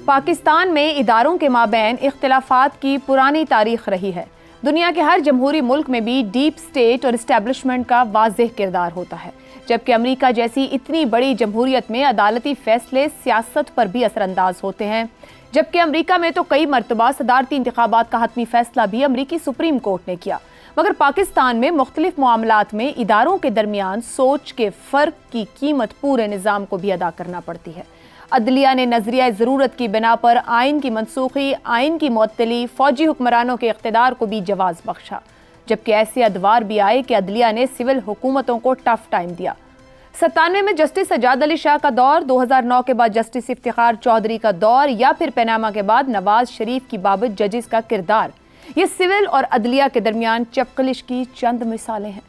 पाकिस्तान में इदारों के माबैन इख्तिलाफात की पुरानी तारीख रही है। दुनिया के हर जमहूरी मुल्क में भी डीप स्टेट और इस्टेब्लिशमेंट का वाज़ेह किरदार होता है, जबकि अमेरिका जैसी इतनी बड़ी जमहूरियत में अदालती फैसले सियासत पर भी असरअंदाज होते हैं। जबकि अमेरिका में तो कई मरतबा सदारती इंतखाबात का हतमी फैसला भी अमेरिकी सुप्रीम कोर्ट ने किया, मगर पाकिस्तान में मुख्तलिफ मामलात में इदारों के दरमियान सोच के फ़र्क की कीमत पूरे निज़ाम को भी अदा करना पड़ती है। अदलिया ने नजरिया ज़रूरत की बिना पर आइन की मनसूखी, आइन की मुअत्तली, फौजी हुक्मरानों के इख्तिदार को भी जवाज़ बख्शा, जबकि ऐसे अदवार भी आए कि अदलिया ने सिविल हुकूमतों को टफ टाइम दिया। 97 में जस्टिस सजाद अली शाह का दौर, 2009 के बाद जस्टिस इफ्तिखार चौधरी का दौर, या फिर पनामा के बाद नवाज शरीफ की बाबत जजेस का किरदार, ये सिविल और अदलिया के दरमियान चपकलिश की चंद मिसालें हैं।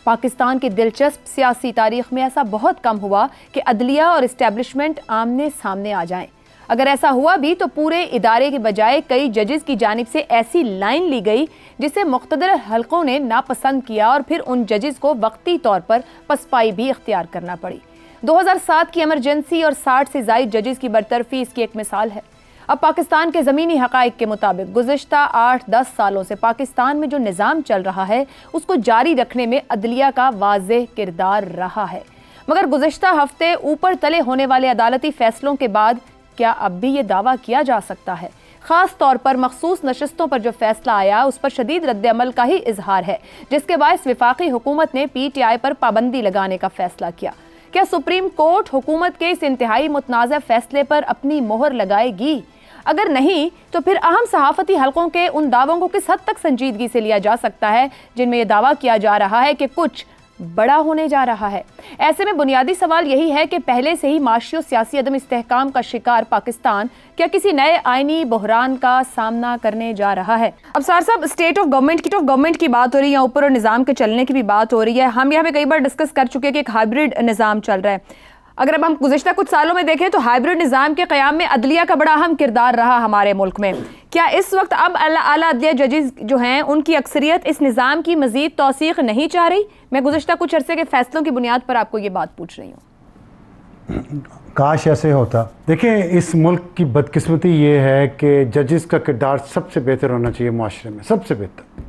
पाकिस्तान की दिलचस्प सियासी तारीख में ऐसा बहुत कम हुआ कि अदलिया और इस्टेब्लिशमेंट आमने सामने आ जाएं। अगर ऐसा हुआ भी तो पूरे इदारे के बजाय कई जजेस की जानिब से ऐसी लाइन ली गई जिसे मुख्तदर हल्कों ने नापसंद किया और फिर उन जजेस को वक्ती तौर पर पसपाई भी इख्तियार करना पड़ी। 2007 की एमरजेंसी और 60 से ज़ायद जजेस की बरतरफी इसकी एक मिसाल है। अब पाकिस्तान के ज़मीनी हक़ाइक़ के मुताबिक गुज़िश्ता 8-10 सालों से पाकिस्तान में जो निज़ाम चल रहा है उसको जारी रखने में अदलिया का वाज़ेह किरदार रहा है। मगर गुज़िश्ता हफ्ते ऊपर तले होने वाले अदालती फ़ैसलों के बाद क्या अब भी ये दावा किया जा सकता है? ख़ास तौर पर मखसूस नशस्तों पर जो फैसला आया उस पर शदीद रद्द-ए-अमल का ही इजहार है, जिसके बायस वफाकी हुकूमत ने PTI पर पाबंदी लगाने का फैसला किया। क्या सुप्रीम कोर्ट हुकूमत के इस इंतहाई मुतनाज़ा फैसले पर अपनी मोहर लगाएगी? अगर नहीं तो फिर अहम सहाफ़ती हलकों के उन दावों को किस हद तक संजीदगी से लिया जा सकता है जिनमें यह दावा किया जा रहा है कि कुछ बड़ा होने जा रहा है? ऐसे में बुनियादी सवाल यही है कि पहले से ही माशी और सियासी अदम इस्तेहकाम का शिकार पाकिस्तान क्या किसी नए आइनी बहरान का सामना करने जा रहा है? अब सार साहब, स्टेट ऑफ गवर्नमेंट की बात हो रही है, ऊपर और निज़ाम के चलने की भी बात हो रही है। हम यहाँ पे कई बार डिस्कस कर चुके हैं कि एक हाइब्रिड निज़ाम चल रहा है। अगर अब हम गुज़िश्ता कुछ सालों में देखें तो हाइब्रिड निज़ाम के क़याम में अदलिया का बड़ा अहम किरदार रहा हमारे मुल्क में। क्या इस वक्त अब आला अदलिया जजेस जो हैं उनकी अक्सरियत इस निज़ाम की मज़ीद तौसीक़ नहीं चाह रही? मैं गुज़िश्ता कुछ अरसे के फ़ैसलों की बुनियाद पर आपको ये बात पूछ रही हूँ। काश ऐसे होता। देखिए, इस मुल्क की बदकिस्मती ये है कि जजेस का किरदार सबसे बेहतर होना चाहिए, माशरे में सबसे बेहतर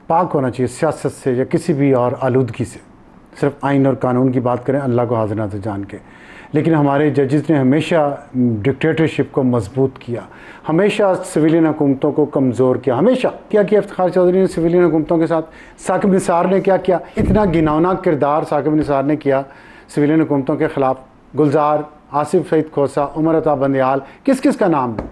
पाक होना चाहिए सियासत से या किसी भी और आलूदगी से। सिर्फ आइन और कानून की बात करें अल्लाह को हाज़िर नाज़िर जान के, लेकिन हमारे जजेस ने हमेशा डिक्टेटरशिप को मजबूत किया, हमेशा सिविलियन हुकूमतों को कमज़ोर किया। हमेशा क्या किया इफ्तिखार चौधरी ने सिविलियन हुकूमतों के साथ? साकिब निसार ने क्या किया? इतना घिनौना किरदार साकिब निसार ने किया सिविलियन हुकूमतों के ख़िलाफ़। गुलजार, आसिफ सईद खोसा, उमर अता बंदियाल, किस किस का नाम है?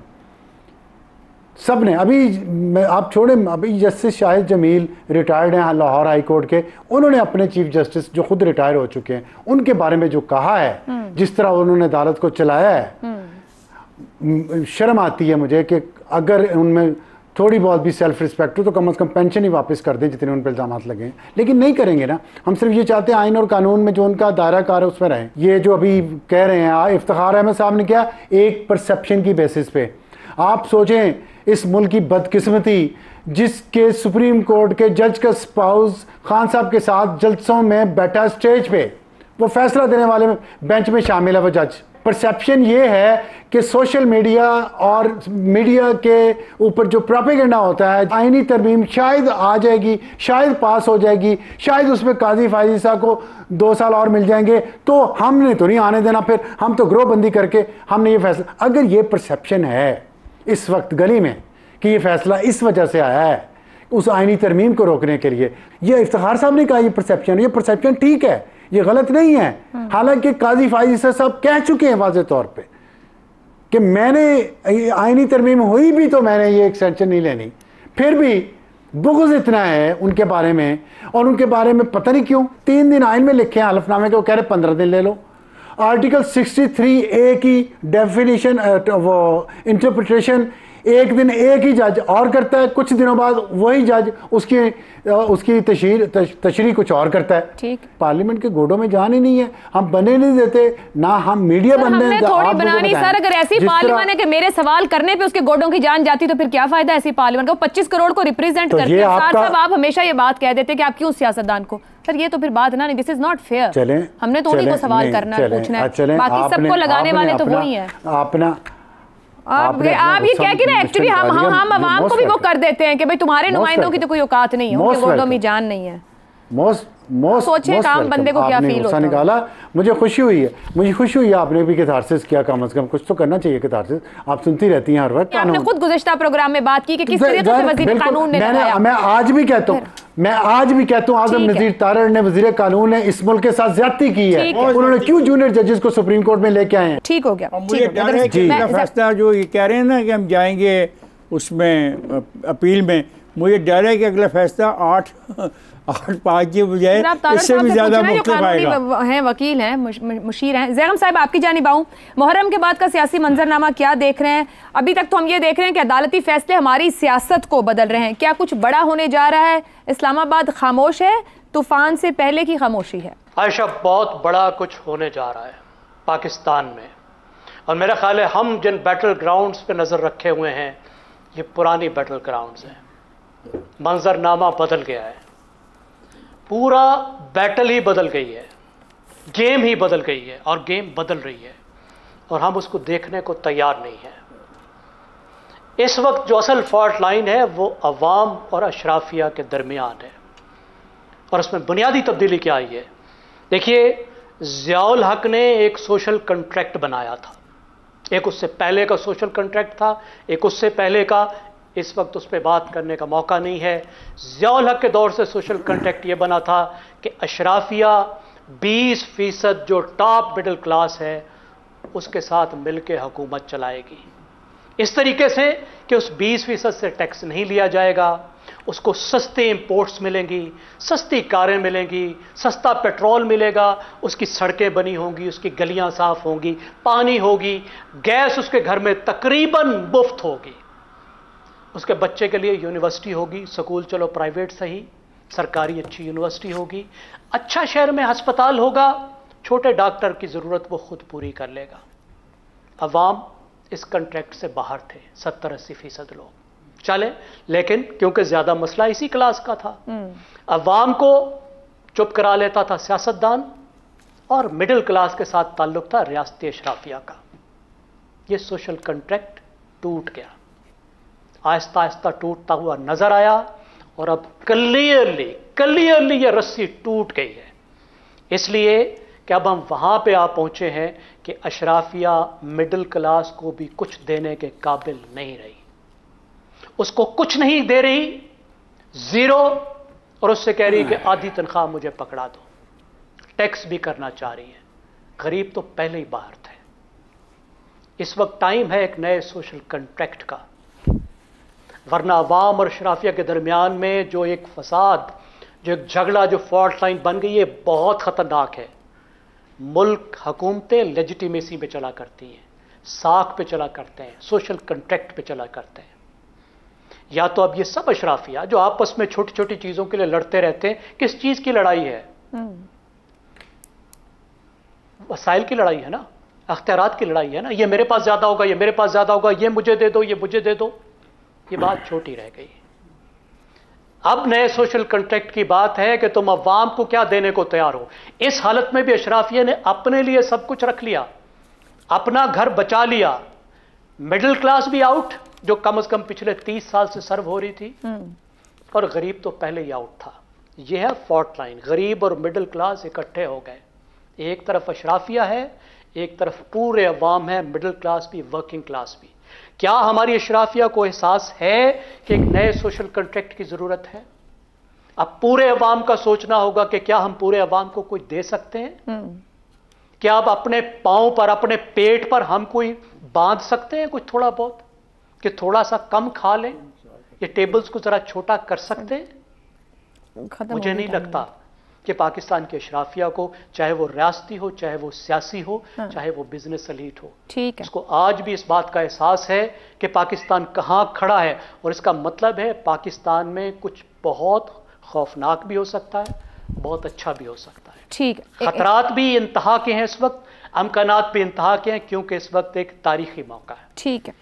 सब ने। अभी आप छोड़ें, अभी जस्टिस शाहिद जमील रिटायर्ड हैं लाहौर हाई कोर्ट के, उन्होंने अपने चीफ जस्टिस जो खुद रिटायर हो चुके हैं उनके बारे में जो कहा है, जिस तरह उन्होंने अदालत को चलाया है, शर्म आती है मुझे कि अगर उनमें थोड़ी बहुत भी सेल्फ रिस्पेक्ट हो तो कम अज़ कम पेंशन ही वापस कर दें जितने उन पर इल्ज़ाम लगे हैं। लेकिन नहीं करेंगे ना। हम सिर्फ ये चाहते हैं आइन और कानून में जो उनका दायरा कार है उसमें रहें। ये जो अभी कह रहे हैं इफ्तिखार अहमद साहब ने किया, एक परसेप्शन की बेसिस पे। आप सोचें इस मुल्क की बदकिस्मती, जिसके सुप्रीम कोर्ट के जज का स्पाउस खान साहब के साथ जलसों में बैठा स्टेज पे, वो फैसला देने वाले बेंच में शामिल है वो जज। परसेप्शन ये है कि सोशल मीडिया और मीडिया के ऊपर जो प्रोपेगेंडा होता है, आईनी तरमीम शायद आ जाएगी, शायद पास हो जाएगी, शायद उसमें काजी फायजीसा को 2 साल और मिल जाएंगे, तो हमने तो नहीं आने देना, फिर हम तो ग्रोहबंदी करके हमने ये फैसला। अगर ये परसेप्शन है इस वक्त गली में कि ये फैसला इस वजह से आया है उस आईनी तरमीम को रोकने के लिए, ये इफ्तिखार साहब ने कहा ये परसेप्शन ठीक है, ये गलत नहीं है। हालांकि काजी फायजीसा साहब कह चुके हैं वाज़े तौर पे कि मैंने आईनी तरमीम हुई भी तो मैंने ये एक्सटेंशन नहीं लेनी, फिर भी बुग़्ज़ इतना है उनके बारे में, और उनके बारे में पता नहीं क्यों 3 दिन आइन में लिखे हैं हलफनामे के, वो कह रहे 15 दिन ले लो। आर्टिकल 63A की डेफिनेशन वो इंटरप्रिटेशन एक दिन एक ही जज और करता है, कुछ दिनों बाद वही जज उसकी तशरीह कुछ और करता है। ठीक, पार्लियामेंट के गोडों में जान ही नहीं है, हम बने नहीं देते ना, हम मीडिया बनने थोड़ी बनानी। सर अगर ऐसी पार्लियामेंट है कि मेरे सवाल करने पे उसके गोडों की जान जाती तो फिर क्या फायदा ऐसी पार्लियामेंट का? 25 करोड़ को रिप्रेजेंट करते हैं। साहब आप हमेशा ये बात कह देते कि आप क्यों सियासतदान को, सर ये तो फिर बात ना, नहीं, दिस इज नॉट फेयर। हमने थोड़ी को सवाल करना है, पूछना है, बाकी सबको लगाने वाले तो वही है। अपना आप ये कह के ना एक्चुअली हम आवाम को भी वो कर देते हैं कि भाई तुम्हारे नुमाइंदों की तो कोई औकात नहीं है, उनके वोटों में जान नहीं है। सोचिए काम बंदे को क्या फील होता है। निकाला, मुझे खुशी हुई है आपने भी कैथारसिस किया, कम से कम कुछ तो करना चाहिए कैथारसिस। आप सुनती रहती हैं हर वक्त। आपने खुद गुज़िश्ता प्रोग्राम में बात की कि किस तरीके से वज़ीर कानून ने लगाया। मैं आज भी कहता हूँ आज़म नज़ीर तारड़ ने वज़ीर कानून ने इस मुल्क के साथ ज्यादती की है। उन्होंने क्यों जूनियर जजेस को सुप्रीम कोर्ट में लेके आए हैं? ठीक हो गया। मुझे डर है कि फैसला जो ये कह रहे हैं ना कि हम जाएंगे उसमें अपील में, मुझे डर है कि अगला फैसला 8-5 के बजाय इससे भी ज्यादा मुख्तलिफ आएगा। हैं वकील हैं, मुशीर हैं। ज़ैगम साहब आपकी जानिब आऊं, मुहर्रम के बाद का सियासी मंजरनामा क्या देख रहे हैं? अभी तक तो हम ये देख रहे हैं कि अदालती फैसले हमारी सियासत को बदल रहे हैं, क्या कुछ बड़ा होने जा रहा है? इस्लामाबाद खामोश है, तूफान से पहले की खामोशी है। आयशा, बहुत बड़ा कुछ होने जा रहा है पाकिस्तान में, और मेरा ख्याल है हम जिन बैटल ग्राउंड्स पे नज़र रखे हुए हैं ये पुरानी बैटल ग्राउंड्स हैं। मंजरनामा बदल गया है, पूरा बैटल ही बदल गई है, गेम ही बदल गई है, और गेम बदल रही है और हम उसको देखने को तैयार नहीं है। इस वक्त जो असल फॉल्ट लाइन है वो अवाम और अशराफिया के दरमियान है, और उसमें बुनियादी तब्दीली क्या आई है? देखिए, ज़ियाउल हक ने एक सोशल कॉन्ट्रैक्ट बनाया था, एक उससे पहले का सोशल कॉन्ट्रैक्ट था, एक उससे पहले का। इस वक्त उस पर बात करने का मौका नहीं है। ज़ियाउल हक के दौर से सोशल कॉन्ट्रैक्ट ये बना था कि अशराफिया 20% जो टॉप मिडिल क्लास है उसके साथ मिलकर हुकूमत चलाएगी, इस तरीके से कि उस 20% से टैक्स नहीं लिया जाएगा, उसको सस्ते इंपोर्ट्स मिलेंगी, सस्ती कारें मिलेंगी, सस्ता पेट्रोल मिलेगा, उसकी सड़कें बनी होंगी, उसकी गलियां साफ होंगी, पानी होगी, गैस उसके घर में तकरीबन मुफ्त होगी, उसके बच्चे के लिए यूनिवर्सिटी होगी, स्कूल चलो प्राइवेट सही, सरकारी अच्छी यूनिवर्सिटी होगी, अच्छा शहर में अस्पताल होगा, छोटे डॉक्टर की ज़रूरत वो खुद पूरी कर लेगा। अवाम इस कॉन्ट्रैक्ट से बाहर थे, 70-80% लोग चले, लेकिन क्योंकि ज़्यादा मसला इसी क्लास का था, अवाम को चुप करा लेता था सियासतदान, और मिडिल क्लास के साथ ताल्लुक था रियासती अशराफिया का। ये सोशल कॉन्ट्रैक्ट टूट गया, आहिस्ता आहिस्ता टूटता हुआ नजर आया, और अब क्लियरली ये रस्सी टूट गई है, इसलिए कि अब हम वहां पे आ पहुंचे हैं कि अशराफिया मिडिल क्लास को भी कुछ देने के काबिल नहीं रही, उसको कुछ नहीं दे रही, जीरो, और उससे कह रही कि आधी तनख्वाह मुझे पकड़ा दो, टैक्स भी करना चाह रही है। गरीब तो पहले ही बाहर थे। इस वक्त टाइम है एक नए सोशल कॉन्ट्रैक्ट का, वरना अवाम और अशराफिया के दरमियान में जो एक फसाद, जो एक झगड़ा, जो फॉल्ट लाइन बन गई है, बहुत ख़तरनाक है। मुल्क हुकूमतें लेजिटिमेसी पे चला करती हैं, साख पे चला करते हैं, सोशल कॉन्ट्रैक्ट पे चला करते हैं। या तो अब ये सब अशराफिया जो आपस में छोटी छोटी चीज़ों के लिए लड़ते रहते हैं, किस चीज़ की लड़ाई है? वसाइल की लड़ाई है ना, अख्तियारात की लड़ाई है ना। ये मेरे पास ज़्यादा होगा, ये मेरे पास ज़्यादा होगा, ये मुझे दे दो, ये मुझे दे दो, ये बात छोटी रह गई। अब नए सोशल कॉन्ट्रैक्ट की बात है कि तुम अवाम को क्या देने को तैयार हो। इस हालत में भी अशराफिया ने अपने लिए सब कुछ रख लिया, अपना घर बचा लिया, मिडिल क्लास भी आउट, जो कम से कम पिछले 30 साल से सर्व हो रही थी, और गरीब तो पहले ही आउट था। यह है फॉल्ट लाइन, गरीब और मिडिल क्लास इकट्ठे हो गए। एक तरफ अशराफिया है, एक तरफ पूरे अवाम है, मिडिल क्लास भी, वर्किंग क्लास भी। क्या हमारी अशराफिया को एहसास है कि एक नए सोशल कॉन्ट्रैक्ट की जरूरत है? अब पूरे अवाम का सोचना होगा कि क्या हम पूरे अवाम को कुछ दे सकते हैं? क्या अब अपने पांव पर, अपने पेट पर हम कोई बांध सकते हैं कुछ थोड़ा बहुत, कि थोड़ा सा कम खा लें, ये टेबल्स को जरा छोटा कर सकते हैं? मुझे नहीं लगता कि पाकिस्तान के अशराफिया को, चाहे वो रियासती हो, चाहे वो सियासी हो, चाहे वो बिजनेस एलीट हो, ठीक है, उसको आज भी इस बात का एहसास है कि पाकिस्तान कहां खड़ा है। और इसका मतलब है पाकिस्तान में कुछ बहुत खौफनाक भी हो सकता है, बहुत अच्छा भी हो सकता है। ठीक है, खतरात भी इंतहा के हैं इस वक्त, अमकानात भी इंतहा के हैं, क्योंकि इस वक्त एक तारीखी मौका है। ठीक है।